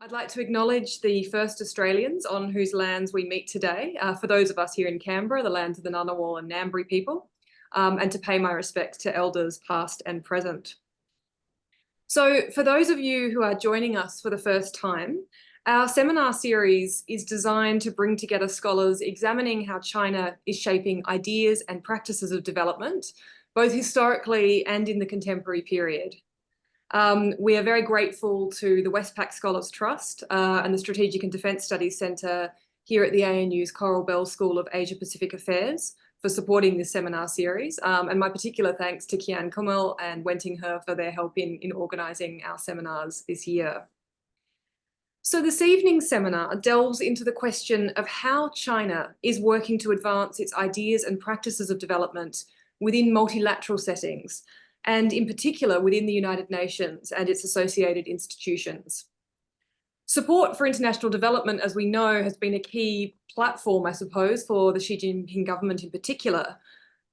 I'd like to acknowledge the first Australians on whose lands we meet today, for those of us here in Canberra, the lands of the Ngunnawal and Ngambri people, and to pay my respects to elders past and present. So for those of you who are joining us for the first time, our seminar series is designed to bring together scholars examining how China is shaping ideas and practices of development, both historically and in the contemporary period. We are very grateful to the Westpac Scholars Trust and the Strategic and Defence Studies Centre here at the ANU's Coral Bell School of Asia Pacific Affairs for supporting this seminar series. And my particular thanks to Kian Kumel and Wenting He for their help in organising our seminars this year. So this evening's seminar delves into the question of how China is working to advance its ideas and practices of development within multilateral settings, and in particular within the United Nations and its associated institutions. Support for international development, as we know, has been a key platform, I suppose, for the Xi Jinping government in particular.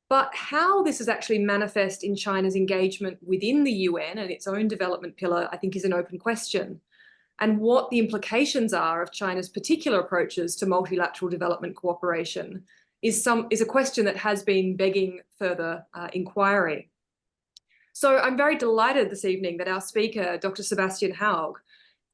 But how this is actually manifest in China's engagement within the UN and its own development pillar, I think, is an open question. And what the implications are of China's particular approaches to multilateral development cooperation is a question that has been begging further inquiry. So I'm very delighted this evening that our speaker, Dr. Sebastian Haug,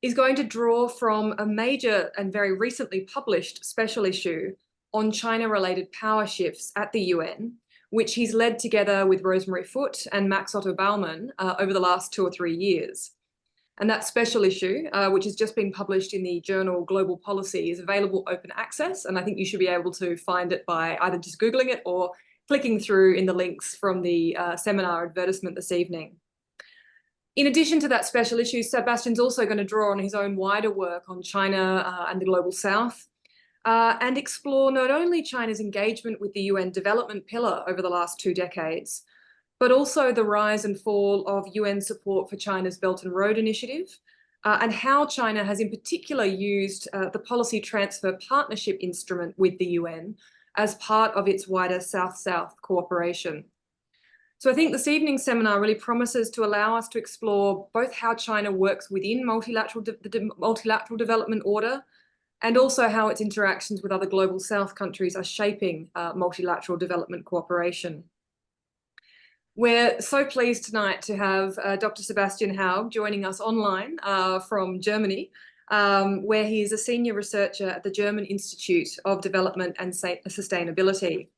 is going to draw from a major and very recently published special issue on China-related power shifts at the UN, which he's led together with Rosemary Foote and Max Otto Baumann over the last 2 or 3 years. And that special issue, which has just been published in the journal Global Policy, is available open access, and I think you should be able to find it by either just Googling it or clicking through in the links from the seminar advertisement this evening. In addition to that special issue, Sebastian's also going to draw on his own wider work on China and the Global South and explore not only China's engagement with the UN development pillar over the last 2 decades, but also the rise and fall of UN support for China's Belt and Road Initiative, and how China has in particular used the Policy Transfer Partnership Instrument with the UN as part of its wider South-South cooperation. So I think this evening's seminar really promises to allow us to explore both how China works within the multilateral development order, and also how its interactions with other Global South countries are shaping multilateral development cooperation. We're so pleased tonight to have Dr. Sebastian Haug joining us online from Germany, where he is a senior researcher at the German Institute of Development and Sustainability.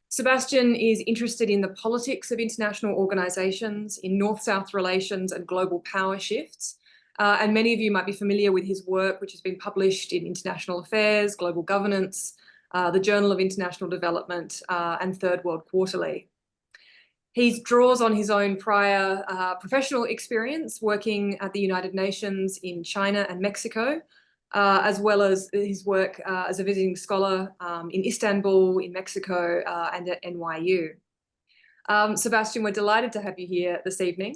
Sebastian is interested in the politics of international organizations, in North-South relations and global power shifts. And many of you might be familiar with his work, which has been published in International Affairs, Global Governance, the Journal of International Development, and Third World Quarterly. He draws on his own prior professional experience working at the United Nations in China and Mexico, as well as his work as a visiting scholar in Istanbul, in Mexico, and at NYU. Sebastian, we're delighted to have you here this evening.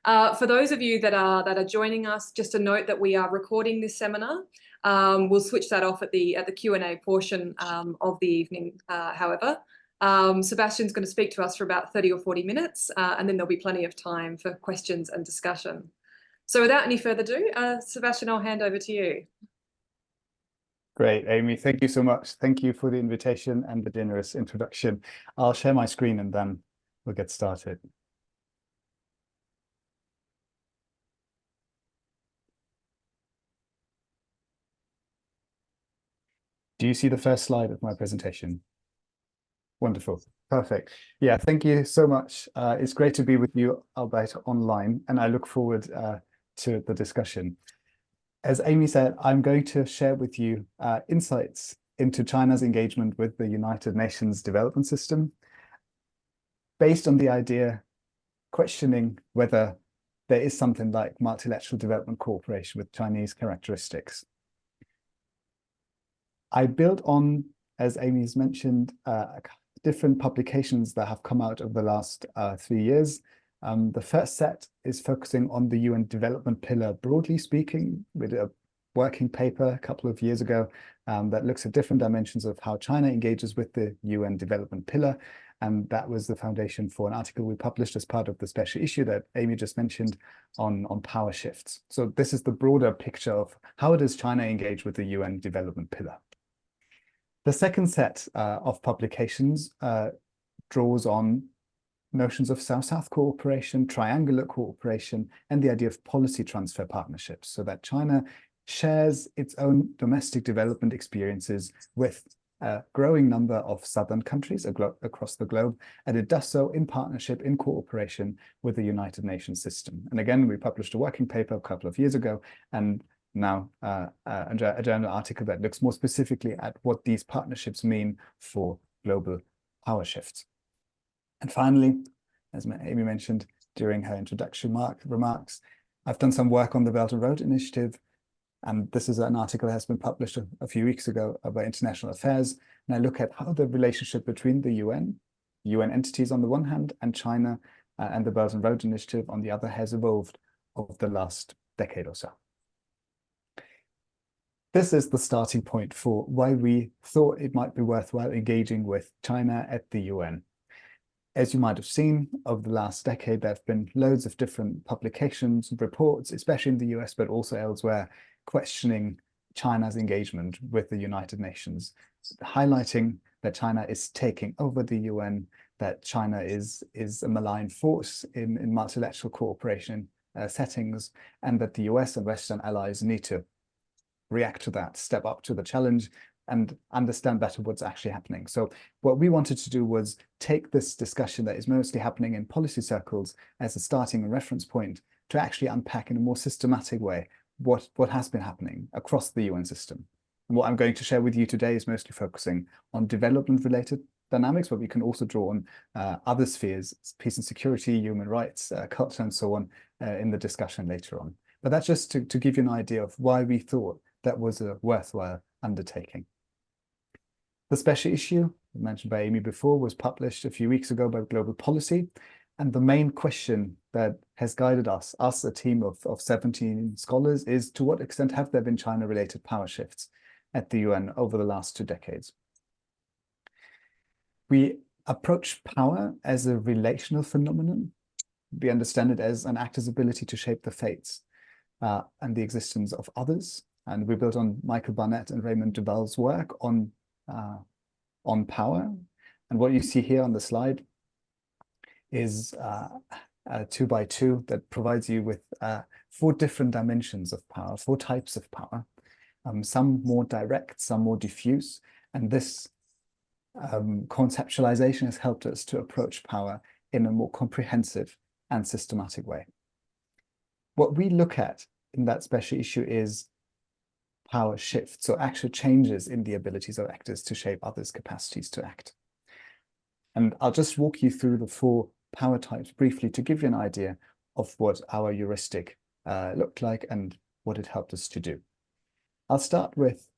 For those of you that are joining us, just a note that we are recording this seminar. We'll switch that off at the Q&A portion of the evening, however. Sebastian's going to speak to us for about 30 or 40 minutes, and then there'll be plenty of time for questions and discussion. So without any further ado, Sebastian, I'll hand over to you. Great, Amy. Thank you so much. Thank you for the invitation and the generous introduction. I'll share my screen and then we'll get started. Do you see the first slide of my presentation? Wonderful. Perfect. Yeah, thank you so much. It's great to be with you, albeit online, and I look forward to the discussion. As Amy said, I'm going to share with you insights into China's engagement with the United Nations development system, based on the idea questioning whether there is something like multilateral development cooperation with Chinese characteristics. I built on, as Amy's mentioned, different publications that have come out over the last 3 years. The first set is focusing on the UN development pillar, broadly speaking, with a working paper a couple of years ago that looks at different dimensions of how China engages with the UN development pillar. And that was the foundation for an article we published as part of the special issue that Amy just mentioned on power shifts. So this is the broader picture of how does China engage with the UN development pillar. The second set of publications draws on notions of South-South cooperation, triangular cooperation, and the idea of policy transfer partnerships, so that China shares its own domestic development experiences with a growing number of southern countries across the globe, and it does so in partnership, in cooperation with the United Nations system. And again, we published a working paper a couple of years ago, and now a journal article that looks more specifically at what these partnerships mean for global power shifts. And finally, as Amy mentioned during her introduction remarks, I've done some work on the Belt and Road Initiative, and this is an article that has been published a few weeks ago by International Affairs, and I look at how the relationship between the UN entities on the one hand, and China and the Belt and Road Initiative on the other has evolved over the last decade or so. This is the starting point for why we thought it might be worthwhile engaging with China at the UN. As you might have seen, over the last decade, there have been loads of different publications and reports, especially in the US, but also elsewhere, questioning China's engagement with the United Nations, highlighting that China is taking over the UN, that China is a malign force in multilateral cooperation settings, and that the US and Western allies need to react to that, step up to the challenge, and understand better what's actually happening. So what we wanted to do was take this discussion that is mostly happening in policy circles as a starting and reference point to actually unpack in a more systematic way what has been happening across the UN system. And what I'm going to share with you today is mostly focusing on development-related dynamics, but we can also draw on other spheres, peace and security, human rights, culture, and so on in the discussion later on. But that's just to give you an idea of why we thought that was a worthwhile undertaking. The special issue, mentioned by Amy before, was published a few weeks ago by Global Policy. And the main question that has guided us, a team of 17 scholars, is to what extent have there been China-related power shifts at the UN over the last 2 decades? We approach power as a relational phenomenon. We understand it as an actor's ability to shape the fates and the existence of others. And we built on Michael Barnett and Raymond Duval's work on power. And what you see here on the slide is a 2x2 that provides you with 4 different dimensions of power, 4 types of power, some more direct, some more diffuse. And this conceptualization has helped us to approach power in a more comprehensive and systematic way. What we look at in that special issue is power shifts, so actual changes in the abilities of actors to shape others' capacities to act. And I'll just walk you through the 4 power types briefly to give you an idea of what our heuristic looked like and what it helped us to do. I'll start with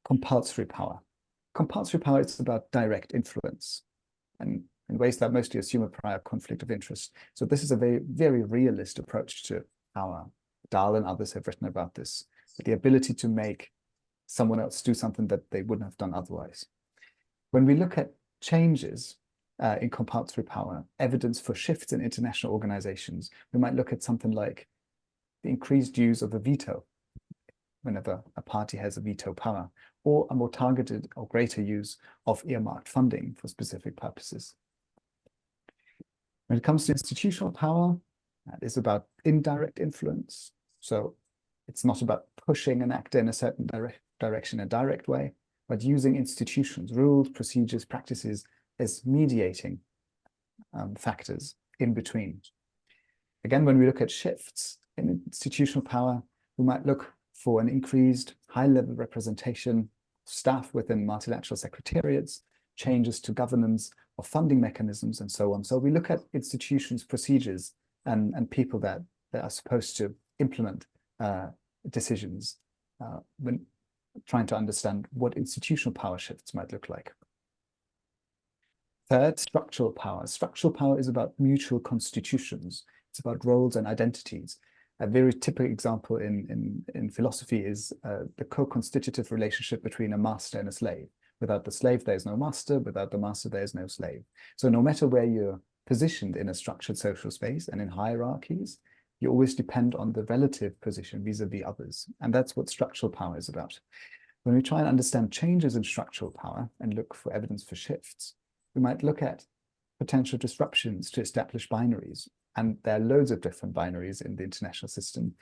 compulsory power. Compulsory power is about direct influence, and in ways that mostly assume a prior conflict of interest. So this is a very, very realist approach to power. Dahl and others have written about this, the ability to make someone else do something that they wouldn't have done otherwise. When we look at changes in compulsory power, evidence for shifts in international organizations, we might look at something like the increased use of a veto whenever a party has a veto power, or a more targeted or greater use of earmarked funding for specific purposes. When it comes to institutional power, that is about indirect influence. So it's not about pushing an actor in a certain direction in a direct way, but using institutions, rules, procedures, practices as mediating factors in between. Again, when we look at shifts in institutional power, we might look for an increased high-level representation of staff within multilateral secretariats, changes to governance of funding mechanisms, and so on. So we look at institutions, procedures, and people that are supposed to implement decisions when trying to understand what institutional power shifts might look like. Third, structural power. Structural power is about mutual constitutions. It's about roles and identities. A very typical example in philosophy is the co-constitutive relationship between a master and a slave, Without the slave, there's no master. Without the master, there's no slave. So no matter where you're positioned in a structured social space and in hierarchies, you always depend on the relative position vis-a-vis others. And that's what structural power is about. When we try and understand changes in structural power and look for evidence for shifts, we might look at potential disruptions to established binaries. And there are loads of different binaries in the international system.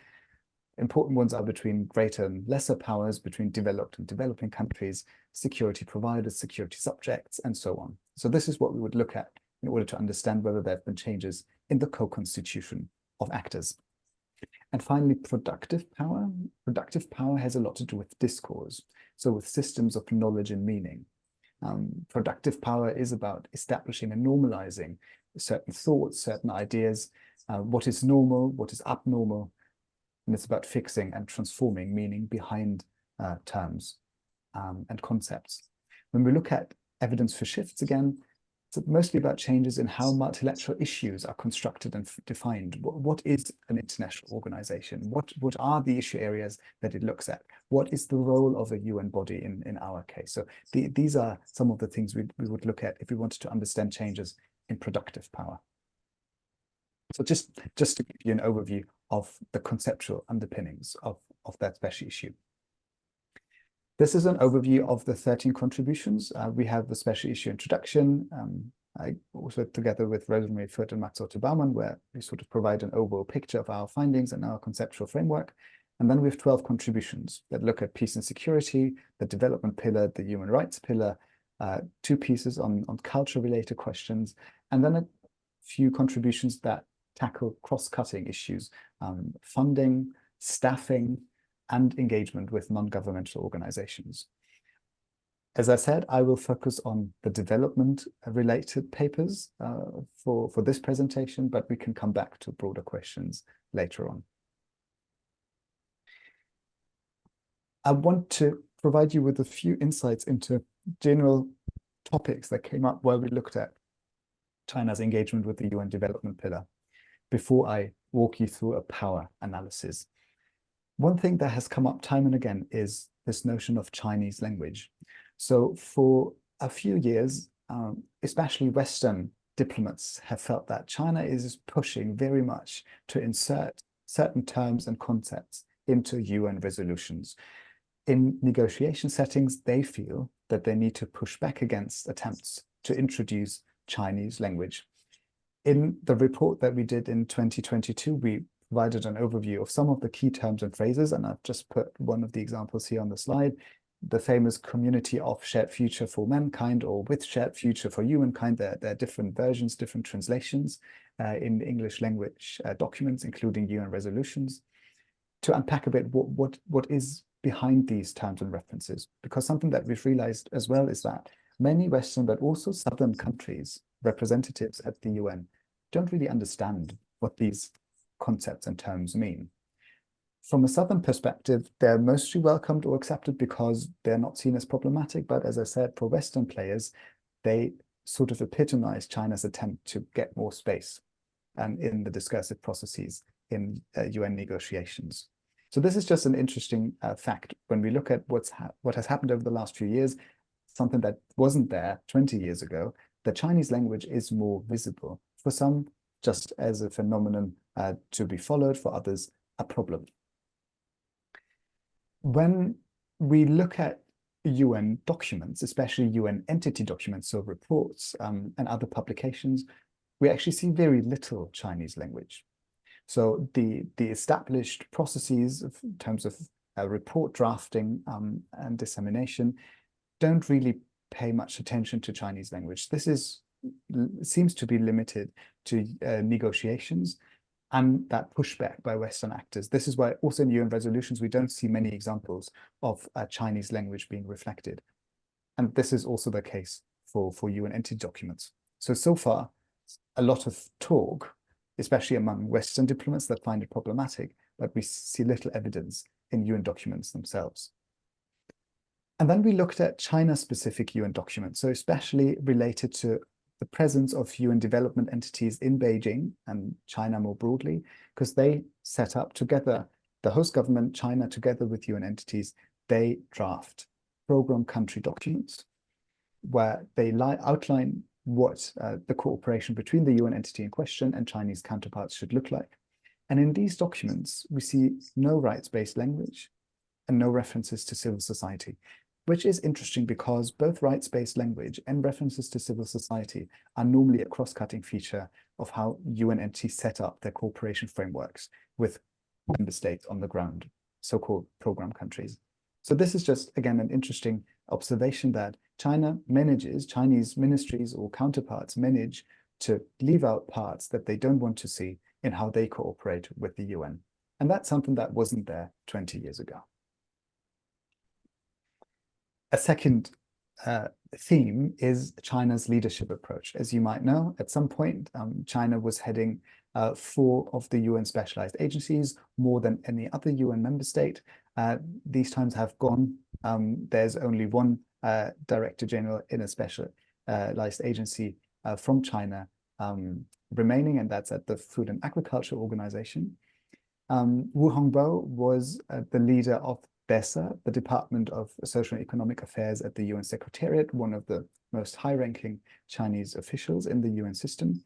Important ones are between greater and lesser powers, between developed and developing countries, security providers, security subjects, and so on. So this is what we would look at in order to understand whether there have been changes in the co-constitution of actors. And finally, productive power. Productive power has a lot to do with discourse, so with systems of knowledge and meaning. Productive power is about establishing and normalizing certain thoughts, certain ideas, what is normal, what is abnormal, and it's about fixing and transforming meaning behind terms and concepts. When we look at evidence for shifts again, it's mostly about changes in how multilateral issues are constructed and defined. What is an international organization? What are the issue areas that it looks at? What is the role of a UN body in our case? So these are some of the things we would look at if we wanted to understand changes in productive power. So just to give you an overview of the conceptual underpinnings of that special issue. This is an overview of the 13 contributions. We have the special issue introduction. I also together with Rosemary Foote and Max Otto Baumann, where we sort of provide an overall picture of our findings and our conceptual framework. And then we have 12 contributions that look at peace and security, the development pillar, the human rights pillar, 2 pieces on culture-related questions, and then a few contributions that tackle cross-cutting issues, funding, staffing, and engagement with non-governmental organizations. As I said, I will focus on the development-related papers for this presentation, but we can come back to broader questions later on. I want to provide you with a few insights into general topics that came up while we looked at China's engagement with the UN development pillar before I walk you through a power analysis. One thing that has come up time and again is this notion of Chinese language. So for a few years, especially Western diplomats have felt that China is pushing very much to insert certain terms and concepts into UN resolutions. In negotiation settings, they feel that they need to push back against attempts to introduce Chinese language. In the report that we did in 2022, we provided an overview of some of the key terms and phrases, and I've just put one of the examples here on the slide, the famous community of shared future for mankind, or with shared future for humankind. There are different versions, different translations in English language documents, including UN resolutions, to unpack a bit what is behind these terms and references. Because something that we've realized as well is that many Western, but also Southern countries, representatives at the UN, don't really understand what these concepts and terms mean. From a Southern perspective, they're mostly welcomed or accepted because they're not seen as problematic. But as I said, for Western players, they sort of epitomize China's attempt to get more space in the discursive processes in UN negotiations. So this is just an interesting fact when we look at what has happened over the last few years, something that wasn't there 20 years ago. The Chinese language is more visible. For some, just as a phenomenon to be followed, for others, a problem. When we look at UN documents, especially UN entity documents, so reports and other publications, we actually see very little Chinese language. So the established processes in terms of report drafting and dissemination don't really pay much attention to Chinese language. This seems to be limited to negotiations and that pushback by Western actors. This is why also in UN resolutions, we don't see many examples of Chinese language being reflected. And this is also the case for UN entity documents. So far, a lot of talk, especially among Western diplomats, that find it problematic, but we see little evidence in UN documents themselves. And then we looked at China-specific UN documents, so especially related to the presence of UN development entities in Beijing and China more broadly, because they set up together, the host government, China, together with UN entities, they draft program country documents. where they outline what the cooperation between the UN entity in question and Chinese counterparts should look like. And in these documents, we see no rights-based language and no references to civil society, which is interesting because both rights-based language and references to civil society are normally a cross-cutting feature of how UN entities set up their cooperation frameworks with member states on the ground, so-called program countries. So this is just, again, an interesting observation that Chinese ministries or counterparts manage to leave out parts that they don't want to see in how they cooperate with the UN. And that's something that wasn't there 20 years ago. A second theme is China's leadership approach. As you might know, at some point, China was heading 4 of the UN specialized agencies, more than any other UN member state. These times have gone. There's only one director general in a specialized agency from China remaining, and that's at the Food and Agriculture Organization. Wu Hongbo was the leader of DESA, the Department of Social and Economic Affairs at the UN Secretariat, one of the most high-ranking Chinese officials in the UN system.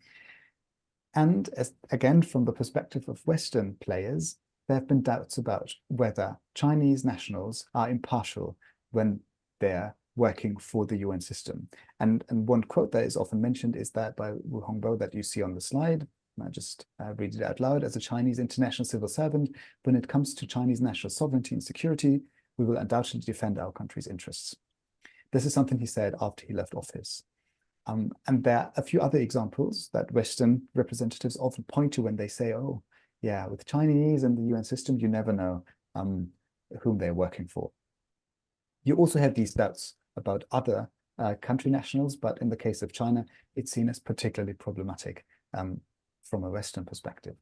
And again, from the perspective of Western players, there have been doubts about whether Chinese nationals are impartial when they're working for the UN system. And one quote that is often mentioned is that by Wu Hongbo that you see on the slide. I just read it out loud. As a Chinese international civil servant, when it comes to Chinese national sovereignty and security, we will undoubtedly defend our country's interests. This is something he said after he left office. And there are a few other examples that Western representatives often point to when they say, oh, yeah, with Chinese and the UN system, you never know whom they're working for. You also have these doubts about other country nationals, but in the case of China, it's seen as particularly problematic from a Western perspective.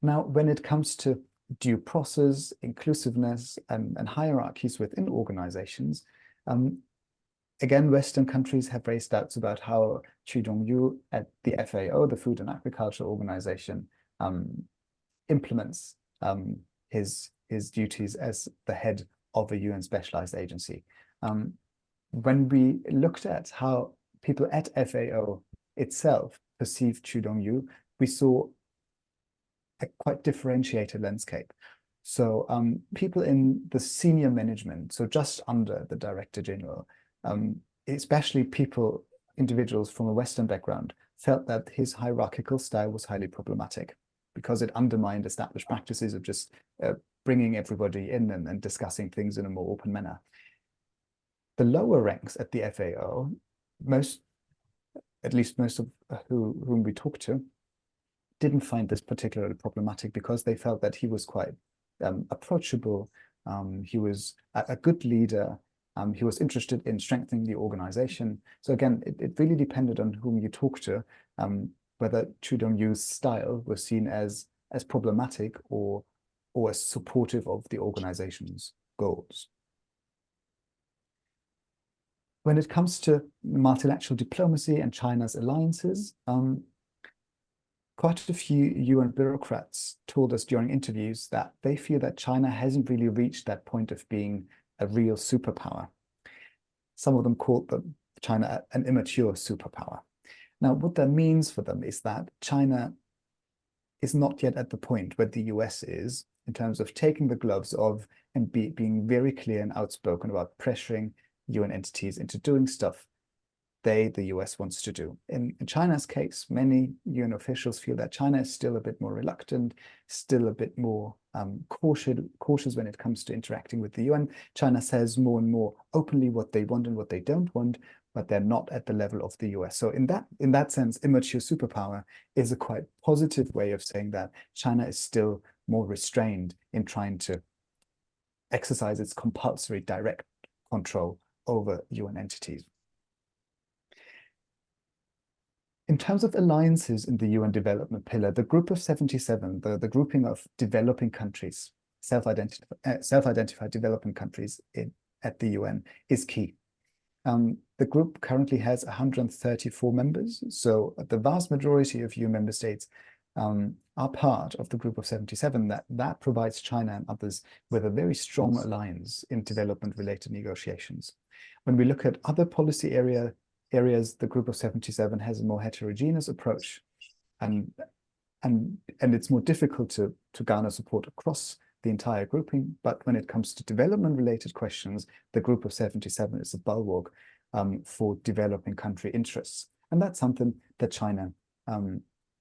Now, when it comes to due process, inclusiveness, and hierarchies within organizations, again, Western countries have raised doubts about how Chu Dongyu at the FAO, the Food and Agriculture Organization, implements his duties as the head of a UN specialized agency. When we looked at how people at FAO itself perceived Chu Dongyu, we saw a quite differentiated landscape. So people in the senior management, so just under the Director General, especially individuals from a Western background, felt that his hierarchical style was highly problematic because it undermined established practices of just bringing everybody in and discussing things in a more open manner. The lower ranks at the FAO, at least most of whom we talked to, didn't find this particularly problematic because they felt that he was quite approachable. He was a good leader. He was interested in strengthening the organization. So again, it really depended on whom you talk to, whether Chu Dongyu's style was seen as problematic or as supportive of the organization's goals. When it comes to multilateral diplomacy and China's alliances, quite a few UN bureaucrats told us during interviews that they feel that China hasn't really reached that point of being a real superpower. Some of them called China an immature superpower. Now, what that means for them is that China is not yet at the point where the US is in terms of taking the gloves off and being very clear and outspoken about pressuring UN entities into doing stuff the US wants to do. In China's case, many UN officials feel that China is still a bit more reluctant, still a bit more cautious when it comes to interacting with the UN. China says more and more openly what they want and what they don't want, but they're not at the level of the US. So in that sense, immature superpower is a quite positive way of saying that China is still more restrained in trying to exercise its compulsory direct control over UN entities. In terms of alliances in the UN development pillar, the group of 77, the grouping of developing countries, self-identified developing countries at the UN is key. The group currently has 134 members, so the vast majority of UN member states are part of the group of 77 that provides China and others with a very strong alliance in development-related negotiations. When we look at other policy areas, the Group of 77 has a more heterogeneous approach, and it's more difficult to garner support across the entire grouping. But when it comes to development-related questions, the Group of 77 is a bulwark for developing country interests, and that's something that China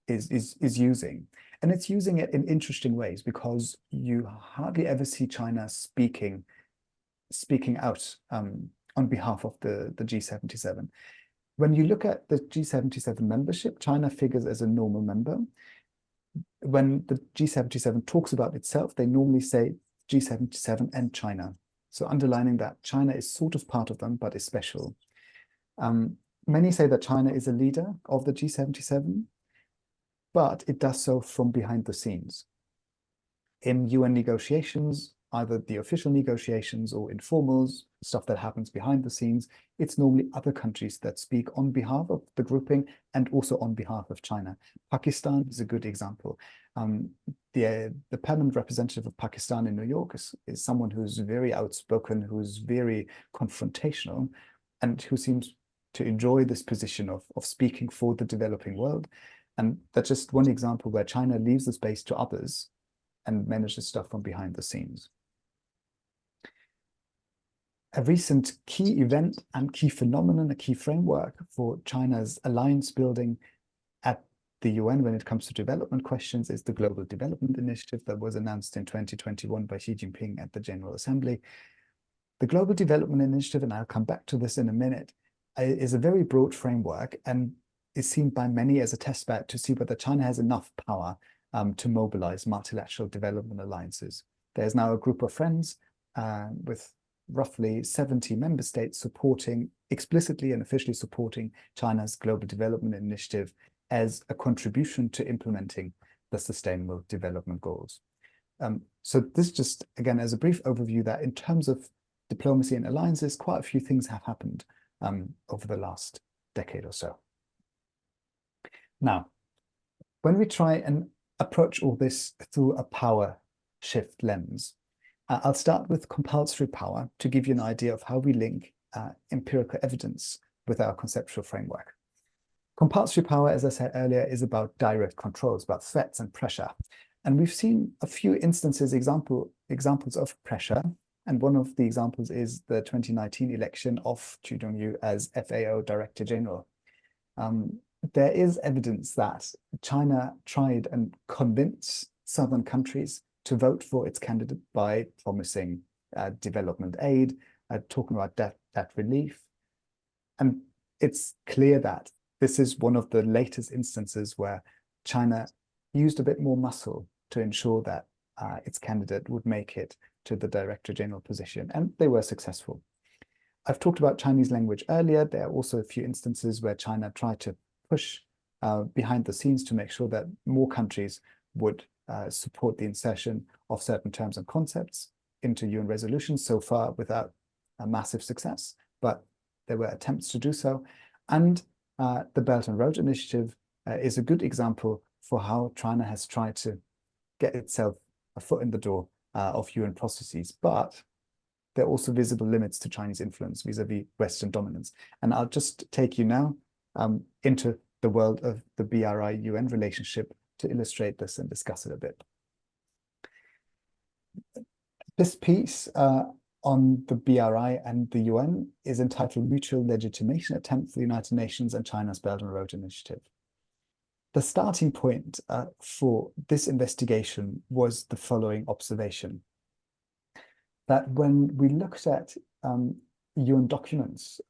is using. And it's using it in interesting ways, because you hardly ever see China speaking out on behalf of the G77. When you look at the G77 membership, China figures as a normal member. When the G77 talks about itself, they normally say G77 and China. So underlining that China is sort of part of them, but is special. Many say that China is a leader of the G77, but it does so from behind the scenes. In UN negotiations, either the official negotiations or informals, stuff that happens behind the scenes, it's normally other countries that speak on behalf of the grouping and also on behalf of China. Pakistan is a good example. The permanent representative of Pakistan in New York is someone who's very outspoken, who's very confrontational, and who seems to enjoy this position of speaking for the developing world. And that's just one example where China leaves the space to others and manages stuff from behind the scenes. A recent key event and key phenomenon, a key framework for China's alliance building at the UN when it comes to development questions is the Global Development Initiative that was announced in 2021 by Xi Jinping at the General Assembly. The Global Development Initiative, and I'll come back to this in a minute, is a very broad framework and is seen by many as a test bed to see whether China has enough power to mobilize multilateral development alliances. There's now a group of friends with roughly 70 member states supporting, explicitly and officially supporting, China's Global Development Initiative as a contribution to implementing the Sustainable Development Goals. So this just, again, as a brief overview, that in terms of diplomacy and alliances, quite a few things have happened over the last decade or so. Now, when we try and approach all this through a power shift lens, I'll start with compulsory power to give you an idea of how we link empirical evidence with our conceptual framework. Compulsory power, as I said earlier, is about direct controls, about threats and pressure. And we've seen a few instances, examples of pressure. And one of the examples is the 2019 election of Chu Dongyu as FAO Director General. There is evidence that China tried and convinced southern countries to vote for its candidate by promising development aid, talking about debt relief. And it's clear that this is one of the latest instances where China used a bit more muscle to ensure that its candidate would make it to the Director General position, and they were successful. I've talked about Chinese language earlier. There are also a few instances where China tried to push behind the scenes to make sure that more countries would support the insertion of certain terms and concepts into UN resolutions, so far without a massive success, but there were attempts to do so. And the Belt and Road Initiative is a good example for how China has tried to get itself a foot in the door of UN processes, but there are also visible limits to Chinese influence vis-a-vis Western dominance. And I'll just take you now into the world of the BRI-UN relationship to illustrate this and discuss it a bit. This piece on the BRI and the UN is entitled Mutual Legitimation Attempt for the United Nations and China's Belt and Road Initiative. The starting point for this investigation was the following observation: that when we looked at UN documents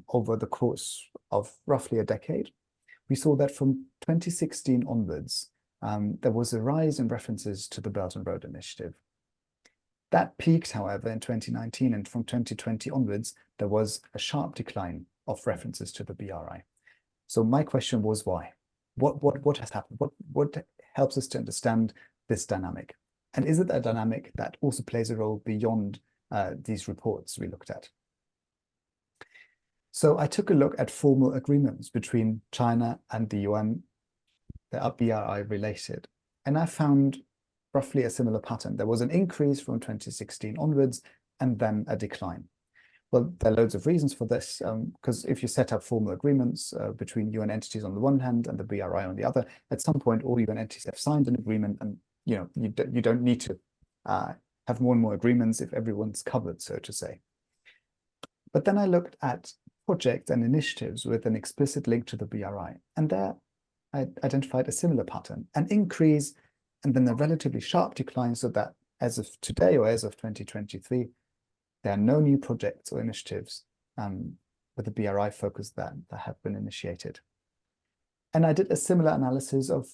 over the course of roughly a decade, we saw that from 2016 onwards, there was a rise in references to the Belt and Road Initiative. That peaked, however, in 2019, and from 2020 onwards, there was a sharp decline of references to the BRI. So my question was why? What has happened? What helps us to understand this dynamic? And is it a dynamic that also plays a role beyond these reports we looked at? So I took a look at formal agreements between China and the UN that are BRI related, and I found roughly a similar pattern. There was an increase from 2016 onwards and then a decline. Well, there are loads of reasons for this, because if you set up formal agreements between UN entities on the one hand and the BRI on the other, at some point all UN entities have signed an agreement, and you don't need to have more and more agreements if everyone's covered, so to say. But then I looked at projects and initiatives with an explicit link to the BRI, and there I identified a similar pattern, an increase and then a relatively sharp decline, so that as of today or as of 2023, there are no new projects or initiatives with a BRI focus that have been initiated. And I did a similar analysis of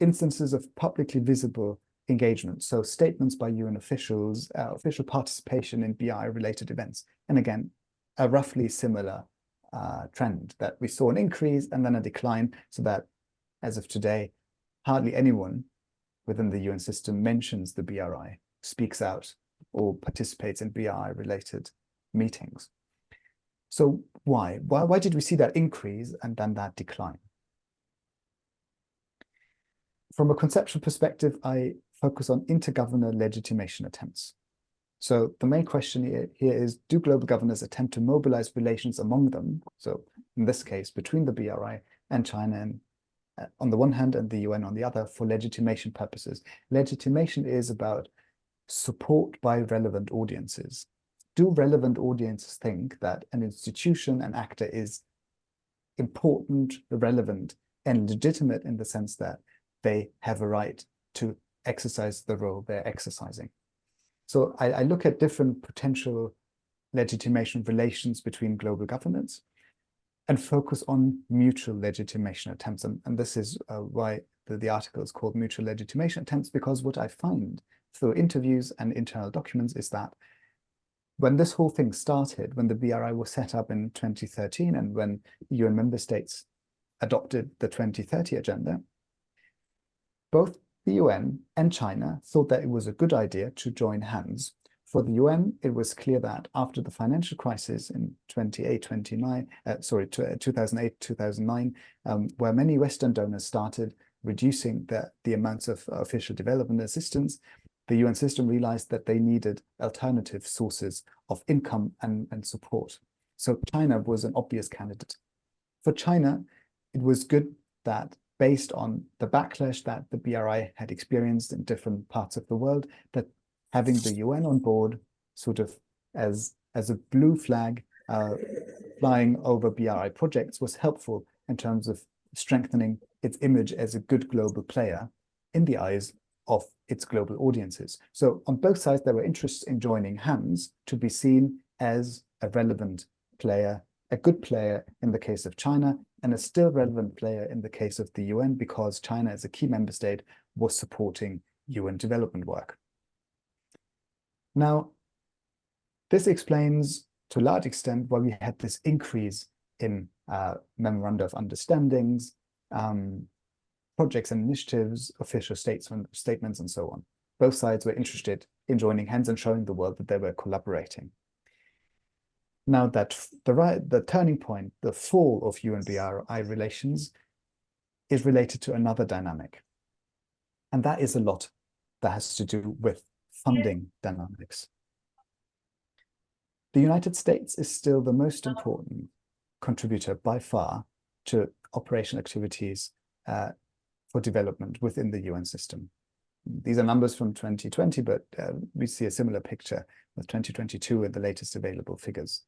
instances of publicly visible engagement, so statements by UN officials, official participation in BRI-related events. And again, a roughly similar trend, that we saw an increase and then a decline, so that as of today, hardly anyone within the UN system mentions the BRI, speaks out, or participates in BRI-related meetings. So why? Why did we see that increase and then that decline? From a conceptual perspective, I focus on intergovernor legitimation attempts. So the main question here is, do global governors attempt to mobilize relations among them? So in this case, between the BRI and China and, on the one hand and the UN on the other, for legitimation purposes. Legitimation is about support by relevant audiences. Do relevant audiences think that an institution, an actor, is important, relevant, and legitimate in the sense that they have a right to exercise the role they're exercising? So I look at different potential legitimation relations between global governments and focus on mutual legitimation attempts. And this is why the article is called Mutual Legitimation Attempts, because what I find through interviews and internal documents is that when this whole thing started, when the BRI was set up in 2013 and when UN member states adopted the 2030 agenda, both the UN and China thought that it was a good idea to join hands. For the UN, it was clear that after the financial crisis in 2008, 2009, where many Western donors started reducing the amounts of official development assistance, the UN system realized that they needed alternative sources of income and support. So China was an obvious candidate. For China, it was good that, based on the backlash that the BRI had experienced in different parts of the world, that having the UN on board sort of as a blue flag flying over BRI projects was helpful in terms of strengthening its image as a good global player in the eyes of its global audiences. So on both sides, there were interests in joining hands to be seen as a relevant player, a good player in the case of China, and a still relevant player in the case of the UN, because China, as a key member state, was supporting UN development work. Now, this explains to a large extent why we had this increase in memoranda of understandings, projects and initiatives, official statements, and so on. Both sides were interested in joining hands and showing the world that they were collaborating. Now that the turning point, the fall of UN-BRI relations, is related to another dynamic. And that is a lot that has to do with funding dynamics. The United States is still the most important contributor by far to operational activities for development within the UN system. These are numbers from 2020, but we see a similar picture with 2022 and the latest available figures.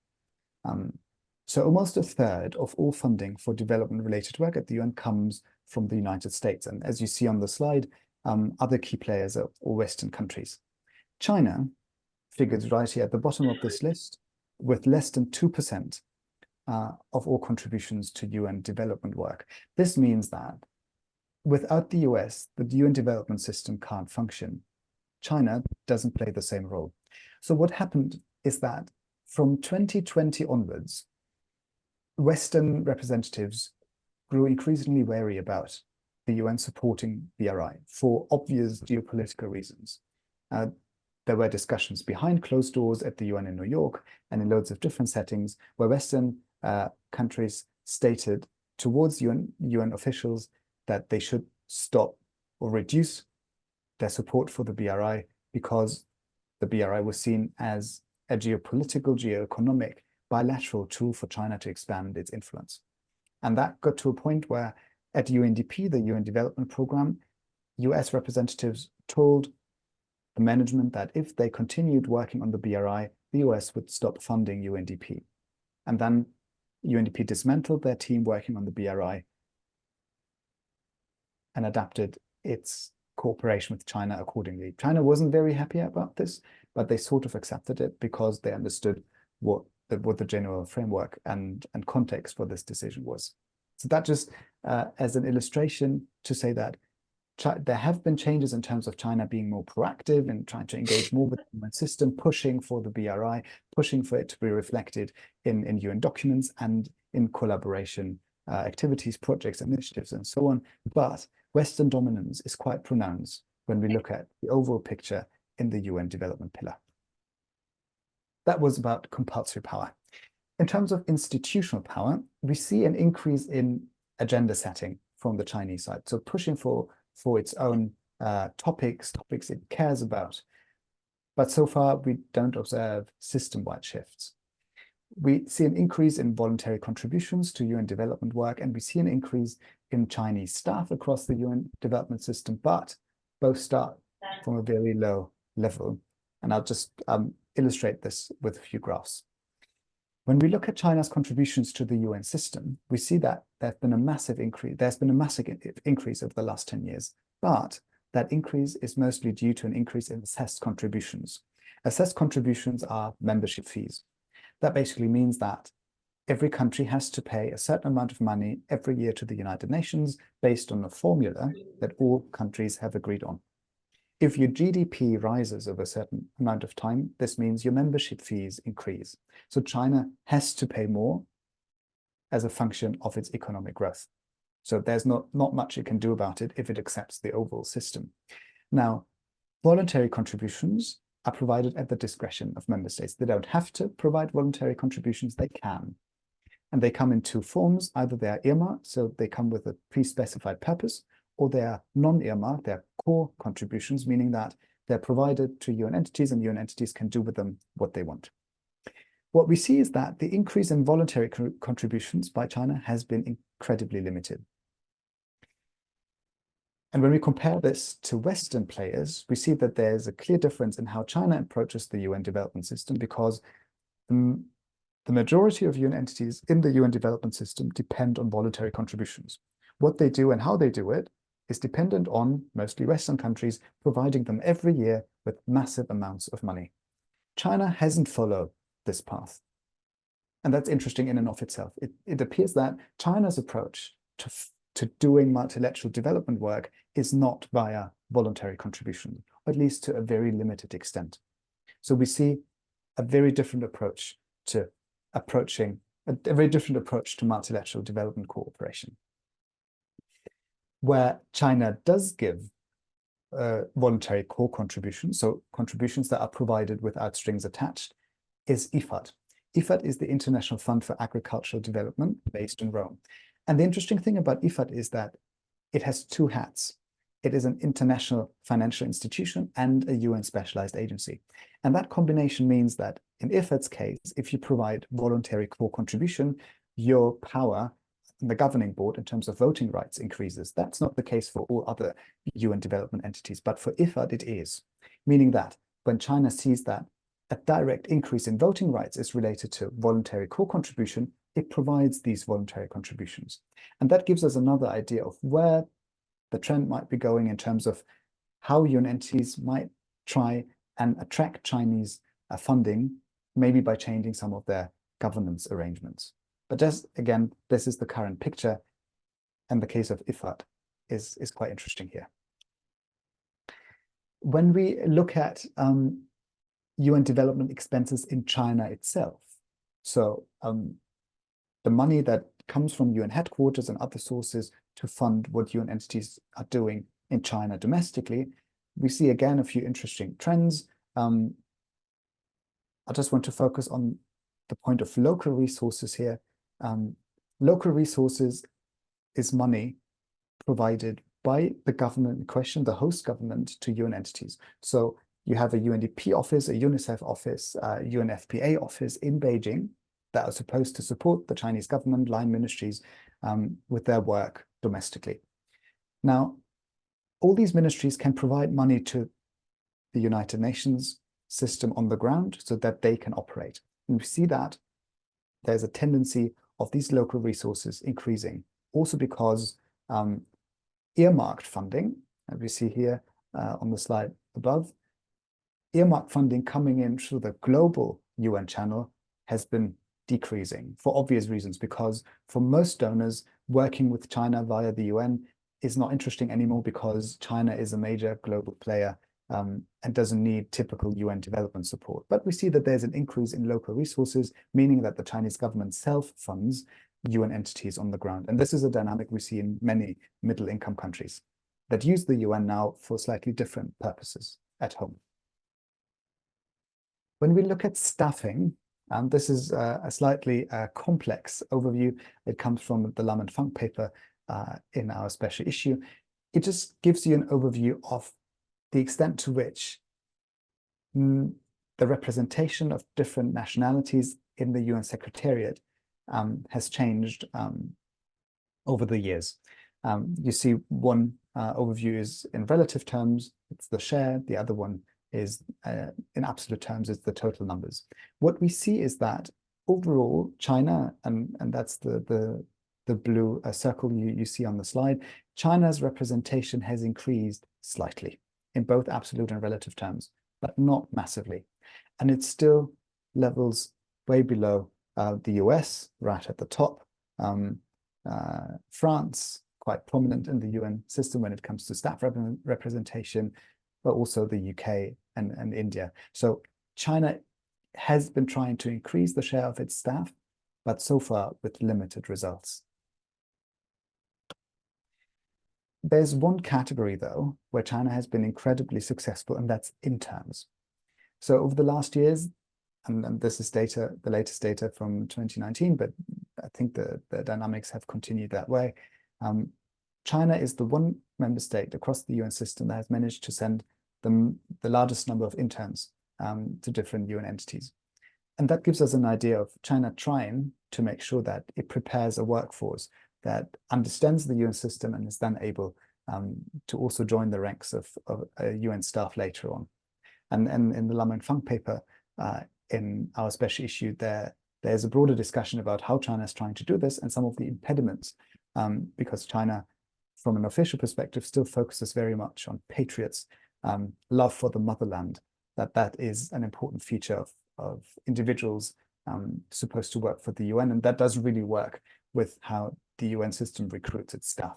So almost a third of all funding for development-related work at the UN comes from the United States. And as you see on the slide, other key players are all Western countries. China figures right here at the bottom of this list with less than 2% of all contributions to UN development work. This means that without the US, the UN development system can't function. China doesn't play the same role. So what happened is that from 2020 onwards, Western representatives grew increasingly wary about the UN supporting BRI for obvious geopolitical reasons. There were discussions behind closed doors at the UN in New York and in loads of different settings where Western countries stated towards UN officials that they should stop or reduce their support for the BRI because the BRI was seen as a geopolitical, geoeconomic, bilateral tool for China to expand its influence. And that got to a point where at UNDP, the UN Development Program, US representatives told the management that if they continued working on the BRI, the US would stop funding UNDP. And then UNDP dismantled their team working on the BRI and adapted its cooperation with China accordingly. China wasn't very happy about this, but they sort of accepted it because they understood what the general framework and context for this decision was. So that just as an illustration to say that there have been changes in terms of China being more proactive and trying to engage more with the UN system, pushing for the BRI, pushing for it to be reflected in UN documents and in collaboration activities, projects, initiatives, and so on. But Western dominance is quite pronounced when we look at the overall picture in the UN development pillar. That was about compulsory power. In terms of institutional power, we see an increase in agenda setting from the Chinese side. So pushing for its own topics it cares about. But so far, we don't observe system-wide shifts. We see an increase in voluntary contributions to UN development work, and we see an increase in Chinese staff across the UN development system, but both start from a very low level. And I'll just illustrate this with a few graphs. When we look at China's contributions to the UN system, we see that there's been a massive increase over the last 10 years, but that increase is mostly due to an increase in assessed contributions. Assessed contributions are membership fees. That basically means that every country has to pay a certain amount of money every year to the United Nations based on a formula that all countries have agreed on. If your GDP rises over a certain amount of time, this means your membership fees increase. So China has to pay more as a function of its economic growth. So there's not much it can do about it if it accepts the overall system. Now, voluntary contributions are provided at the discretion of member states. They don't have to provide voluntary contributions, they can. And they come in two forms. Either they are earmarked, so they come with a pre-specified purpose, or they are non-earmarked, they're core contributions, meaning that they're provided to UN entities and UN entities can do with them what they want. What we see is that the increase in voluntary contributions by China has been incredibly limited. And when we compare this to Western players, we see that there's a clear difference in how China approaches the UN development system, because the majority of UN entities in the UN development system depend on voluntary contributions. What they do and how they do it is dependent on mostly Western countries providing them every year with massive amounts of money. China hasn't followed this path. And that's interesting in and of itself. It appears that China's approach to doing multilateral development work is not via voluntary contribution, or at least to a very limited extent. So we see a very different approach to multilateral development cooperation. Where China does give voluntary core contributions, so contributions that are provided without strings attached, is IFAD. IFAD is the International Fund for Agricultural Development based in Rome. And the interesting thing about IFAD is that it has two hats. It is an international financial institution and a UN specialized agency. And that combination means that in IFAD's case, if you provide voluntary core contribution, your power in the governing board in terms of voting rights increases. That's not the case for all other UN development entities, but for IFAD it is. Meaning that when China sees that a direct increase in voting rights is related to voluntary core contribution, it provides these voluntary contributions. And that gives us another idea of where the trend might be going in terms of how UN entities might try and attract Chinese funding, maybe by changing some of their governance arrangements. But just again, this is the current picture, and the case of IFAD is quite interesting here. When we look at UN development expenses in China itself, so the money that comes from UN headquarters and other sources to fund what UN entities are doing in China domestically, we see again a few interesting trends. I just want to focus on the point of local resources here. Local resources is money provided by the government in question, the host government, to UN entities. So You have a UNDP office, a UNICEF office, a UNFPA office in Beijing that are supposed to support the Chinese government, line ministries with their work domestically. Now, all these ministries can provide money to the United Nations system on the ground so that they can operate. And we see that there's a tendency of these local resources increasing, also because earmarked funding, as we see here on the slide above, earmarked funding coming in through the global UN channel has been decreasing for obvious reasons, because for most donors, working with China via the UN is not interesting anymore because China is a major global player and doesn't need typical UN development support. But we see that there's an increase in local resources, meaning that the Chinese government self-funds UN entities on the ground. And this is a dynamic we see in many middle-income countries that use the UN now for slightly different purposes at home. When we look at staffing, this is a slightly complex overview. It comes from the Lam and Funk paper in our special issue. It just gives you an overview of the extent to which the representation of different nationalities in the UN Secretariat has changed over the years. You see one overview is in relative terms, it's the share. The other one is in absolute terms, it's the total numbers. What we see is that overall, China, and that's the blue circle you see on the slide, China's representation has increased slightly in both absolute and relative terms, but not massively. And it's still levels way below the US, right at the top. France, quite prominent in the UN system when it comes to staff representation, but also the UK and India. So China has been trying to increase the share of its staff, but so far with limited results. There's one category, though, where China has been incredibly successful, and that's interns. So over the last years, and this is data, the latest data from 2019, but I think the dynamics have continued that way. China is the one member state across the UN system that has managed to send the largest number of interns to different UN entities. And that gives us an idea of China trying to make sure that it prepares a workforce that understands the UN system and is then able to also join the ranks of UN staff later on. And in the Lam and Funk paper, in our special issue, there's a broader discussion about how China is trying to do this and some of the impediments, because China, from an official perspective, still focuses very much on patriots, love for the motherland, that is an important feature of individuals supposed to work for the UN, and that doesn't really work with how the UN system recruits its staff.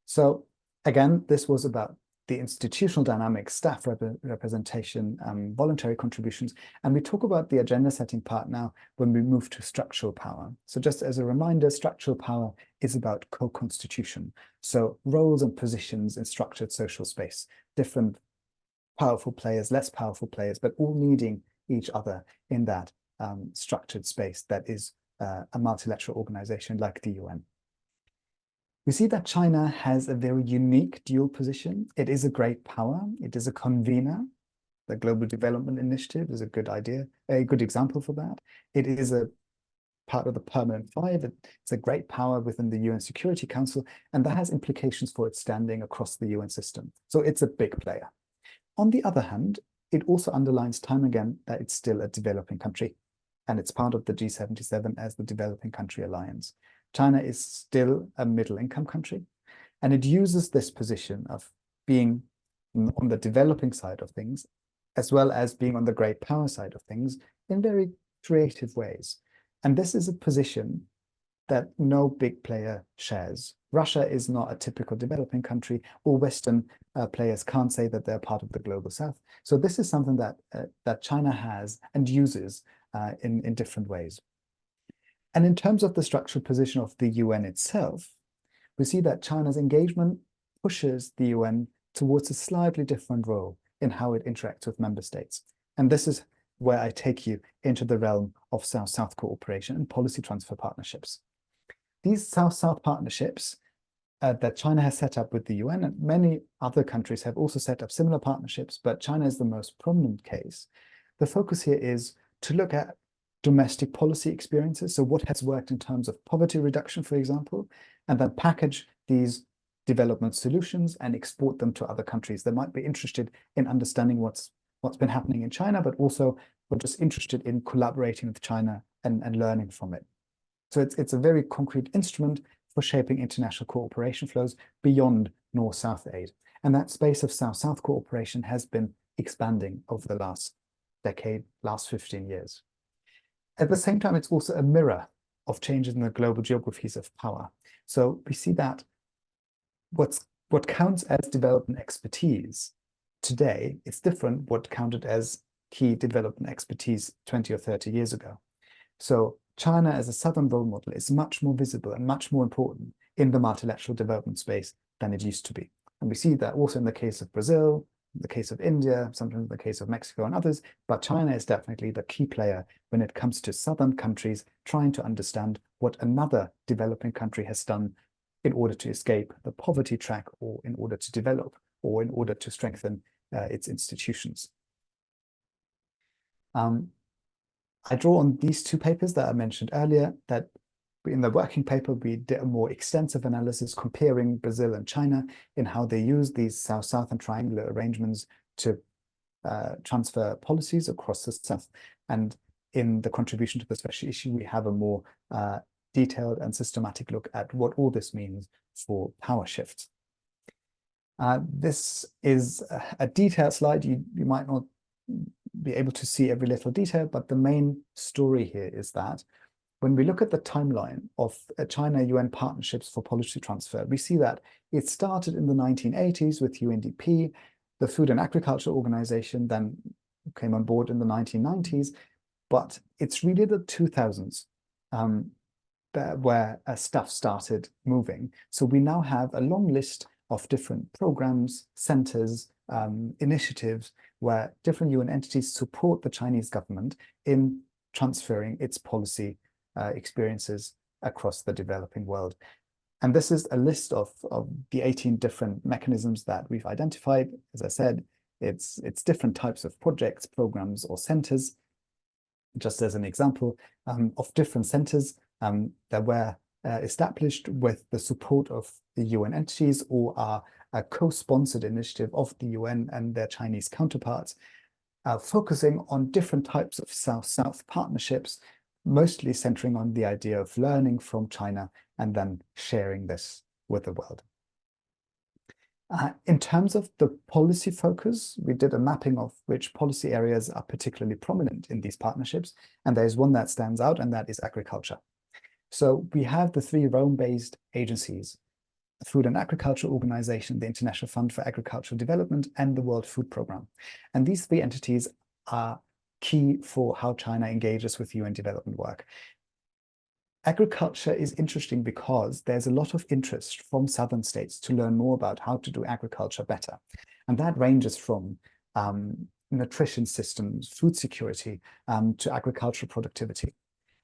So again, this was about the institutional dynamics, staff representation, voluntary contributions, and we talk about the agenda setting part now when we move to structural power. So just as a reminder, structural power is about co-constitution. So roles and positions in structured social space, different powerful players, less powerful players, but all needing each other in that structured space that is a multilateral organization like the UN. We see that China has a very unique dual position. It is a great power. It is a convener. The Global Development Initiative is a good idea, a good example for that. It is a part of the Permanent Five. It's a great power within the UN Security Council, and that has implications for its standing across the UN system. So it's a big player. On the other hand, it also underlines time again that it's still a developing country, and it's part of the G77 as the Developing Country Alliance. China is still a middle-income country, and it uses this position of being on the developing side of things, as well as being on the great power side of things in very creative ways. And this is a position that no big player shares. Russia is not a typical developing country, or Western players can't say that they're part of the global South. So this is something that China has and uses in different ways. And in terms of the structural position of the UN itself, we see that China's engagement pushes the UN towards a slightly different role in how it interacts with member states. And this is where I take you into the realm of South-South cooperation and policy transfer partnerships. These South-South partnerships that China has set up with the UN, and many other countries have also set up similar partnerships, but China is the most prominent case. The focus here is to look at domestic policy experiences, so what has worked in terms of poverty reduction, for example, and then package these development solutions and export them to other countries that might be interested in understanding what's been happening in China, but also were just interested in collaborating with China and learning from it. So it's a very concrete instrument for shaping international cooperation flows beyond North-South aid. And that space of South-South cooperation has been expanding over the last decade, last 15 years. At the same time, it's also a mirror of changes in the global geographies of power. So we see that what counts as development expertise today, it's different what counted as key development expertise 20 or 30 years ago. So China as a Southern role model is much more visible and much more important in the multilateral development space than it used to be. And we see that also in the case of Brazil, in the case of India, sometimes in the case of Mexico and others, but China is definitely the key player when it comes to Southern countries trying to understand what another developing country has done in order to escape the poverty track, or in order to develop, or in order to strengthen its institutions. I draw on these two papers that I mentioned earlier, that in the working paper, we did a more extensive analysis comparing Brazil and China in how they use these South-South and triangular arrangements to transfer policies across the South. And in the contribution to the special issue, we have a more detailed and systematic look at what all this means for power shifts. This is a detailed slide. You might not be able to see every little detail, but the main story here is that when we look at the timeline of China-UN partnerships for policy transfer, we see that it started in the 1980s with UNDP, the Food and Agriculture Organization, then came on board in the 1990s, but it's really the 2000s where stuff started moving. So we now have a long list of different programs, centers, initiatives where different UN entities support the Chinese government in transferring its policy experiences across the developing world. And this is a list of the 18 different mechanisms that we've identified. As I said, it's different types of projects, programs, or centers. Just as an example of different centers that were established with the support of the UN entities, or are a co-sponsored initiative of the UN and their Chinese counterparts, focusing on different types of South-South partnerships, mostly centering on the idea of learning from China and then sharing this with the world. In terms of the policy focus, we did a mapping of which policy areas are particularly prominent in these partnerships, and there's one that stands out, and that is agriculture. So we have the three Rome-based agencies: the Food and Agriculture Organization, the International Fund for Agricultural Development, and the World Food Programme. And these three entities are key for how China engages with UN development work. Agriculture is interesting because there's a lot of interest from southern states to learn more about how to do agriculture better. And that ranges from nutrition systems, food security, to agricultural productivity.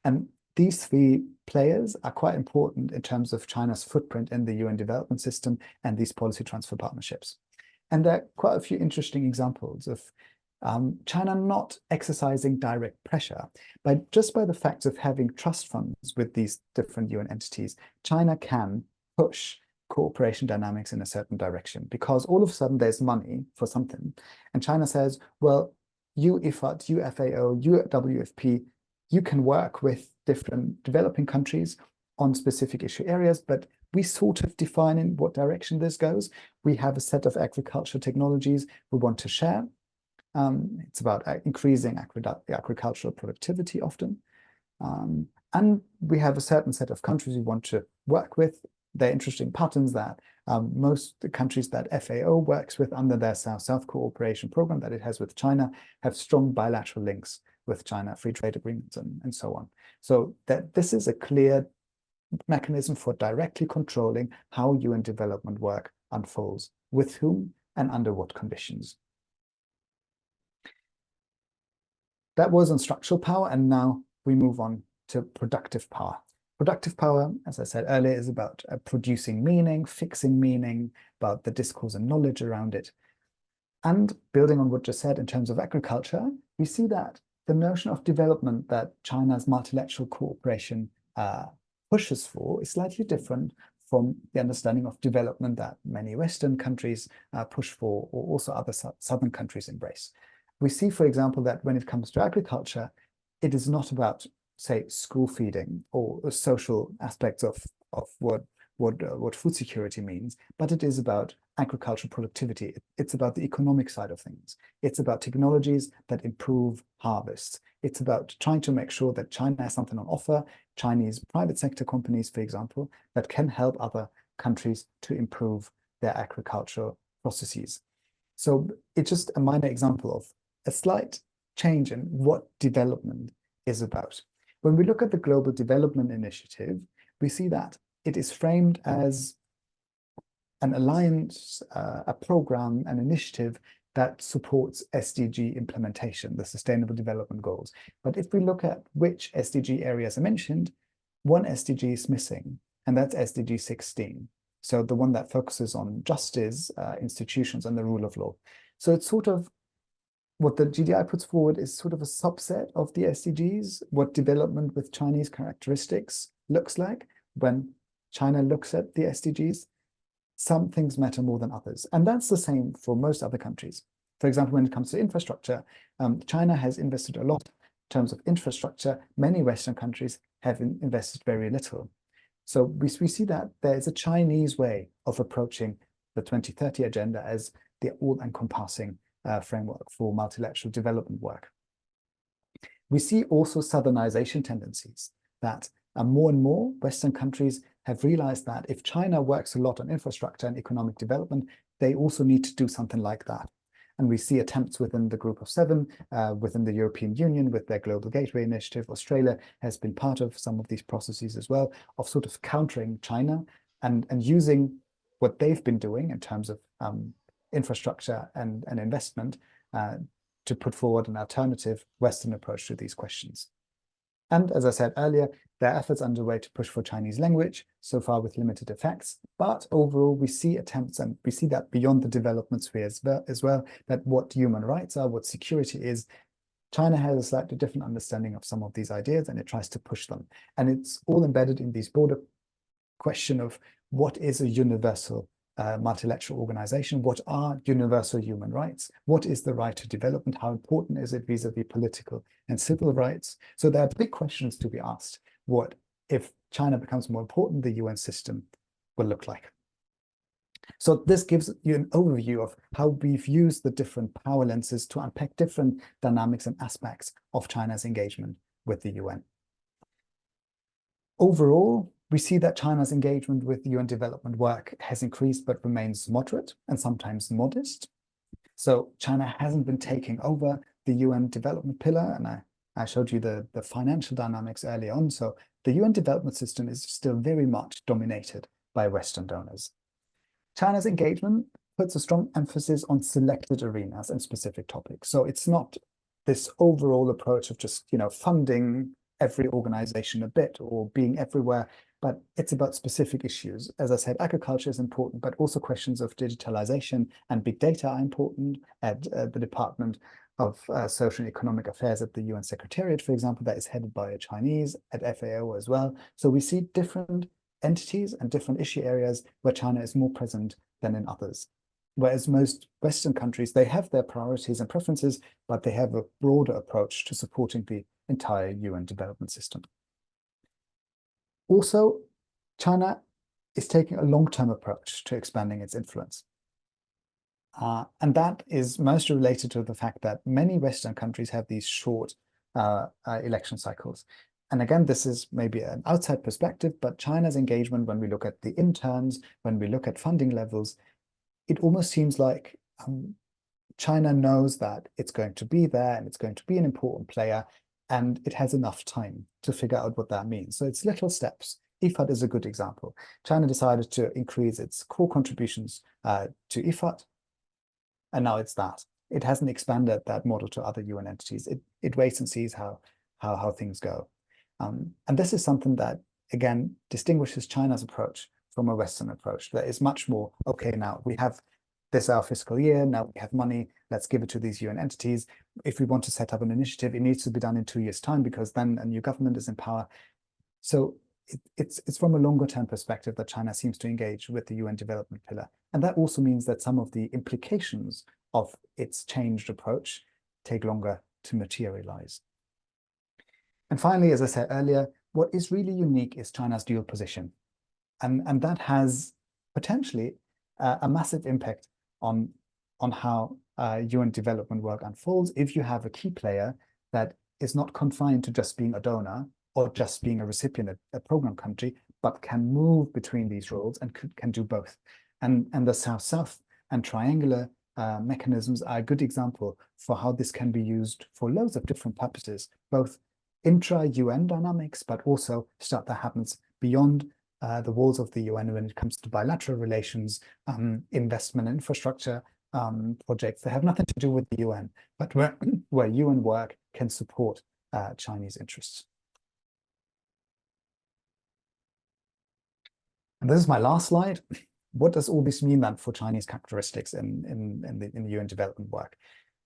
And these three players are quite important in terms of China's footprint in the UN development system and these policy transfer partnerships. And there are quite a few interesting examples of China not exercising direct pressure, but just by the fact of having trust funds with these different UN entities, China can push cooperation dynamics in a certain direction, because all of a sudden there's money for something. And China says, well, you IFAD, you FAO, you WFP, you can work with different developing countries on specific issue areas, but we sort of define in what direction this goes. We have a set of agricultural technologies we want to share. It's about increasing agricultural productivity often. And we have a certain set of countries we want to work with. They're interesting patterns that most countries that FAO works with under their South-South cooperation program that it has with China have strong bilateral links with China, free trade agreements, and so on. So that this is a clear mechanism for directly controlling how UN development work unfolds, with whom and under what conditions. That was on structural power, and now we move on to productive power. Productive power, as I said earlier, is about producing meaning, fixing meaning, about the discourse and knowledge around it. And building on what just said in terms of agriculture, we see that the notion of development that China's multilateral cooperation pushes for is slightly different from the understanding of development that many Western countries push for, or also other southern countries embrace. We see, for example, that when it comes to agriculture, it is not about, say, school feeding or social aspects of what food security means, but it is about agricultural productivity. It's about the economic side of things. It's about technologies that improve harvests. It's about trying to make sure that China has something on offer, Chinese private sector companies, for example, that can help other countries to improve their agricultural processes. So it's just a minor example of a slight change in what development is about. When we look at the Global Development Initiative, we see that it is framed as an alliance, a program, an initiative that supports SDG implementation, the Sustainable Development Goals. But if we look at which SDG areas are mentioned, one SDG is missing, and that's SDG 16. So the one that focuses on justice, institutions, and the rule of law. So it's sort of what the GDI puts forward is sort of a subset of the SDGs, what development with Chinese characteristics looks like. When China looks at the SDGs, some things matter more than others. And that's the same for most other countries. For example, when it comes to infrastructure, China has invested a lot in terms of infrastructure. Many Western countries have invested very little. So we see that there is a Chinese way of approaching the 2030 agenda as the all-encompassing framework for multilateral development work. We see also southernization tendencies that more and more Western countries have realized that if China works a lot on infrastructure and economic development, they also need to do something like that. And we see attempts within the Group of Seven, within the European Union with their Global Gateway Initiative. Australia has been part of some of these processes as well, of sort of countering China and using what they've been doing in terms of infrastructure and investment to put forward an alternative Western approach to these questions. And as I said earlier, there are efforts underway to push for Chinese language, so far with limited effects. But overall, we see attempts, and we see that beyond the development sphere as well, that what human rights are, what security is, China has a slightly different understanding of some of these ideas, and it tries to push them. And it's all embedded in these broader question of what is a universal multilateral organization? What are universal human rights? What is the right to development? How important is it vis-a-vis political and civil rights? So there are big questions to be asked. What if China becomes more important, the UN system will look like? So this gives you an overview of how we've used the different power lenses to unpack different dynamics and aspects of China's engagement with the UN. Overall, we see that China's engagement with UN development work has increased but remains moderate and sometimes modest. So China hasn't been taking over the UN development pillar, and I showed you the financial dynamics early on. So the UN development system is still very much dominated by Western donors. China's engagement puts a strong emphasis on selected arenas and specific topics. So it's not this overall approach of just, funding every organization a bit or being everywhere, but it's about specific issues. As I said, agriculture is important, but also questions of digitalization and big data are important. At the Department of Social and Economic Affairs at the UN Secretariat, for example, that is headed by a Chinese, at FAO as well. So we see different entities and different issue areas where China is more present than in others. Whereas most Western countries, they have their priorities and preferences, but they have a broader approach to supporting the entire UN development system. Also, China is taking a long-term approach to expanding its influence. And that is mostly related to the fact that many Western countries have these short election cycles. And again, this is maybe an outside perspective, but China's engagement, when we look at the interns, when we look at funding levels, it almost seems like China knows that it's going to be there and it's going to be an important player, and it has enough time to figure out what that means. So it's little steps. IFAD is a good example. China decided to increase its core contributions to IFAD, and now it's that. It hasn't expanded that model to other UN entities. It waits and sees how things go. And this is something that again, distinguishes China's approach from a Western approach that is much more, okay, now we have this our fiscal year, now we have money, let's give it to these UN entities. If we want to set up an initiative, it needs to be done in 2 years' time because then a new government is in power. So it's from a longer term perspective that China seems to engage with the UN development pillar. And that also means that some of the implications of its changed approach take longer to materialize. And finally, as I said earlier, what is really unique is China's dual position. And that has potentially a massive impact on how UN development work unfolds if you have a key player that is not confined to just being a donor or just being a recipient, a program country, but can move between these roles and can do both. And the South-South and triangular mechanisms are a good example for how this can be used for loads of different purposes, both intra-UN dynamics, but also stuff that happens beyond the walls of the UN when it comes to bilateral relations, investment infrastructure projects that have nothing to do with the UN, but where UN work can support Chinese interests. And this is my last slide. What does all this mean then for Chinese characteristics in the UN development work?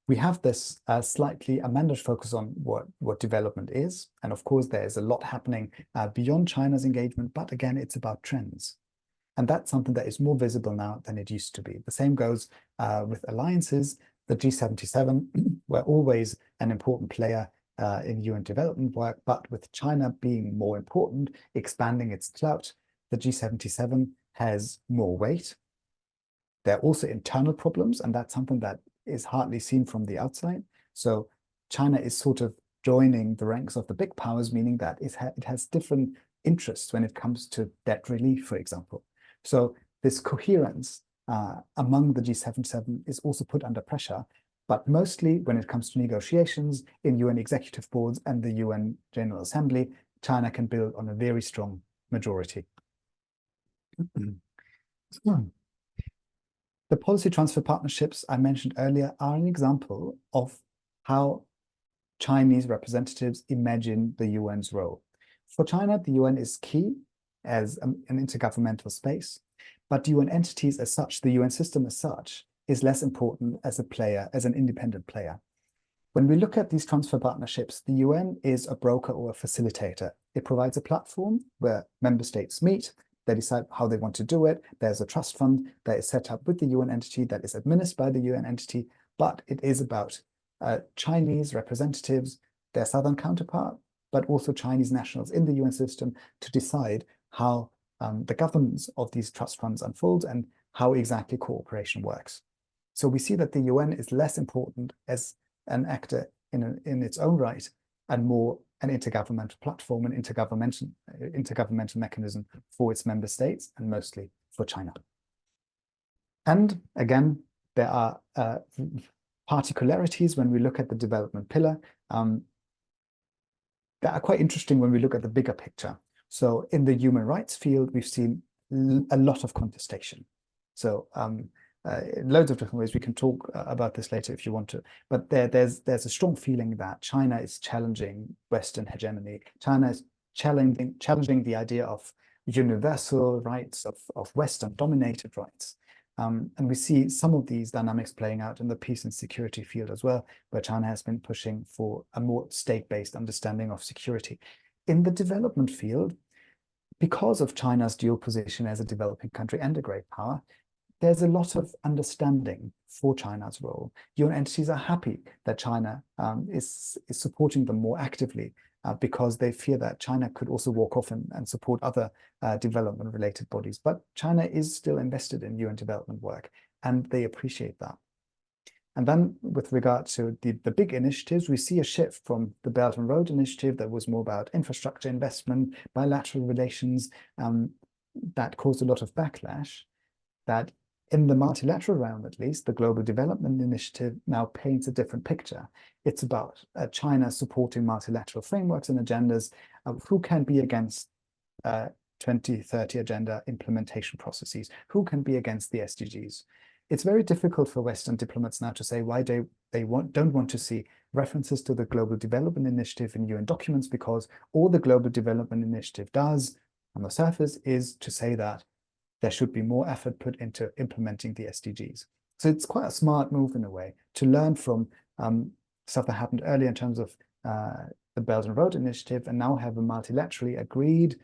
We have this slightly amended focus on what development is. And of course, there is a lot happening beyond China's engagement, but again, it's about trends. And that's something that is more visible now than it used to be. The same goes with alliances. The G77 were always an important player in UN development work, but with China being more important, expanding its clout, the G77 has more weight. There are also internal problems, and that's something that is hardly seen from the outside. So China is sort of joining the ranks of the big powers, meaning that it has different interests when it comes to debt relief, for example. So this coherence among the G77 is also put under pressure, but mostly when it comes to negotiations in UN executive boards and the UN General Assembly, China can build on a very strong majority. The policy transfer partnerships I mentioned earlier are an example of how Chinese representatives imagine the UN's role. For China, the UN is key as an intergovernmental space, but UN entities as such, the UN system as such, is less important as a player, as an independent player. When we look at these transfer partnerships, the UN is a broker or a facilitator. It provides a platform where member states meet. They decide how they want to do it. There's a trust fund that is set up with the UN entity that is administered by the UN entity, but it is about Chinese representatives, their southern counterpart, but also Chinese nationals in the UN system to decide how the governance of these trust funds unfolds and how exactly cooperation works. So we see that the UN is less important as an actor in its own right and more an intergovernmental platform, an intergovernmental mechanism for its member states and mostly for China. And again, there are particularities when we look at the development pillar that are quite interesting when we look at the bigger picture. So in the human rights field, we've seen a lot of contestation. So in loads of different ways, we can talk about this later if you want to, but there's a strong feeling that China is challenging Western hegemony. China is challenging the idea of universal rights, of Western dominated rights. And we see some of these dynamics playing out in the peace and security field as well, where China has been pushing for a more state-based understanding of security. In the development field, because of China's dual position as a developing country and a great power, there's a lot of understanding for China's role. UN entities are happy that China is supporting them more actively because they fear that China could also walk off and support other development-related bodies. But China is still invested in UN development work, and they appreciate that. And then with regard to the big initiatives, we see a shift from the Belt and Road Initiative that was more about infrastructure investment, bilateral relations, that caused a lot of backlash, that in the multilateral realm, at least, the Global Development Initiative now paints a different picture. It's about China supporting multilateral frameworks and agendas. Who can be against 2030 agenda implementation processes? Who can be against the SDGs? It's very difficult for Western diplomats now to say why they don't want to see references to the Global Development Initiative in UN documents, because all the Global Development Initiative does on the surface is to say that there should be more effort put into implementing the SDGs. So it's quite a smart move in a way to learn from stuff that happened earlier in terms of the Belt and Road Initiative, and now have a multilaterally agreed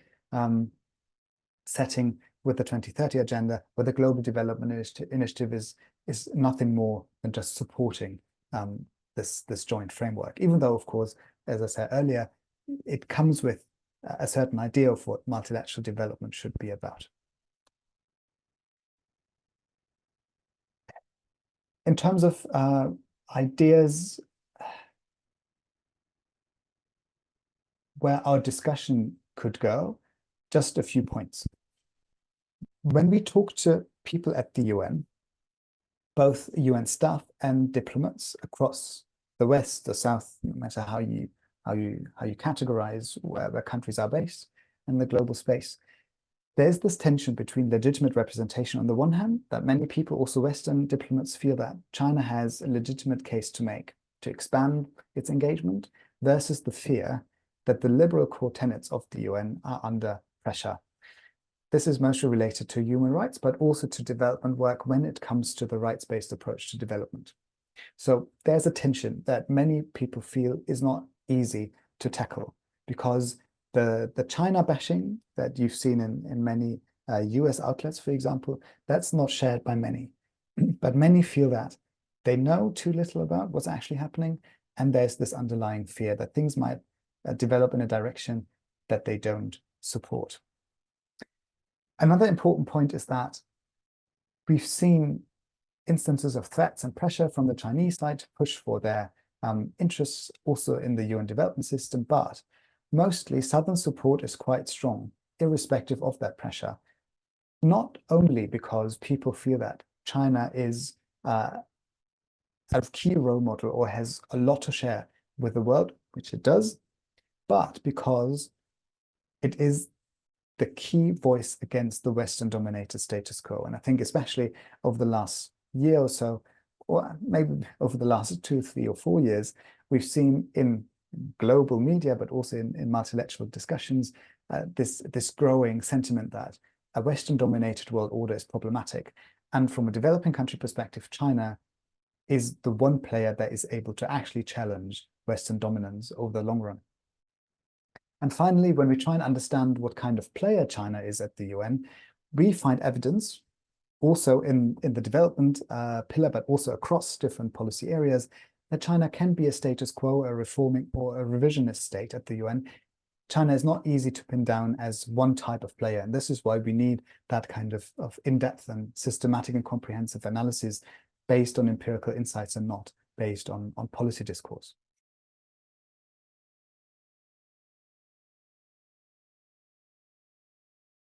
setting with the 2030 agenda, where the Global Development Initiative is nothing more than just supporting this joint framework, even though, of course, as I said earlier, it comes with a certain idea of what multilateral development should be about. In terms of ideas where our discussion could go, just a few points. When we talk to people at the UN, both UN staff and diplomats across the West, the South, no matter how you categorize where countries are based in the global space, there's this tension between legitimate representation on the one hand, that many people, also Western diplomats, feel that China has a legitimate case to make to expand its engagement, versus the fear that the liberal core tenets of the UN are under pressure. This is mostly related to human rights, but also to development work when it comes to the rights-based approach to development. So there's a tension that many people feel is not easy to tackle, because the China bashing that you've seen in many US outlets, for example, that's not shared by many. But many feel that they know too little about what's actually happening, and there's this underlying fear that things might develop in a direction that they don't support. Another important point is that we've seen instances of threats and pressure from the Chinese side to push for their interests also in the UN development system, but mostly Southern support is quite strong, irrespective of that pressure. Not only because people feel that China is a key role model or has a lot to share with the world, which it does, but because it is the key voice against the Western-dominated status quo. And I think especially over the last year or so, or maybe over the last 2, 3, or 4 years, we've seen in global media, but also in multilateral discussions, this growing sentiment that a Western-dominated world order is problematic. And from a developing country perspective, China is the one player that is able to actually challenge Western dominance over the long run. And finally, when we try and understand what kind of player China is at the UN, we find evidence also in the development pillar, but also across different policy areas, that China can be a status quo, a reforming or a revisionist state at the UN. China is not easy to pin down as one type of player. And this is why we need that kind of in-depth and systematic and comprehensive analysis based on empirical insights and not based on policy discourse.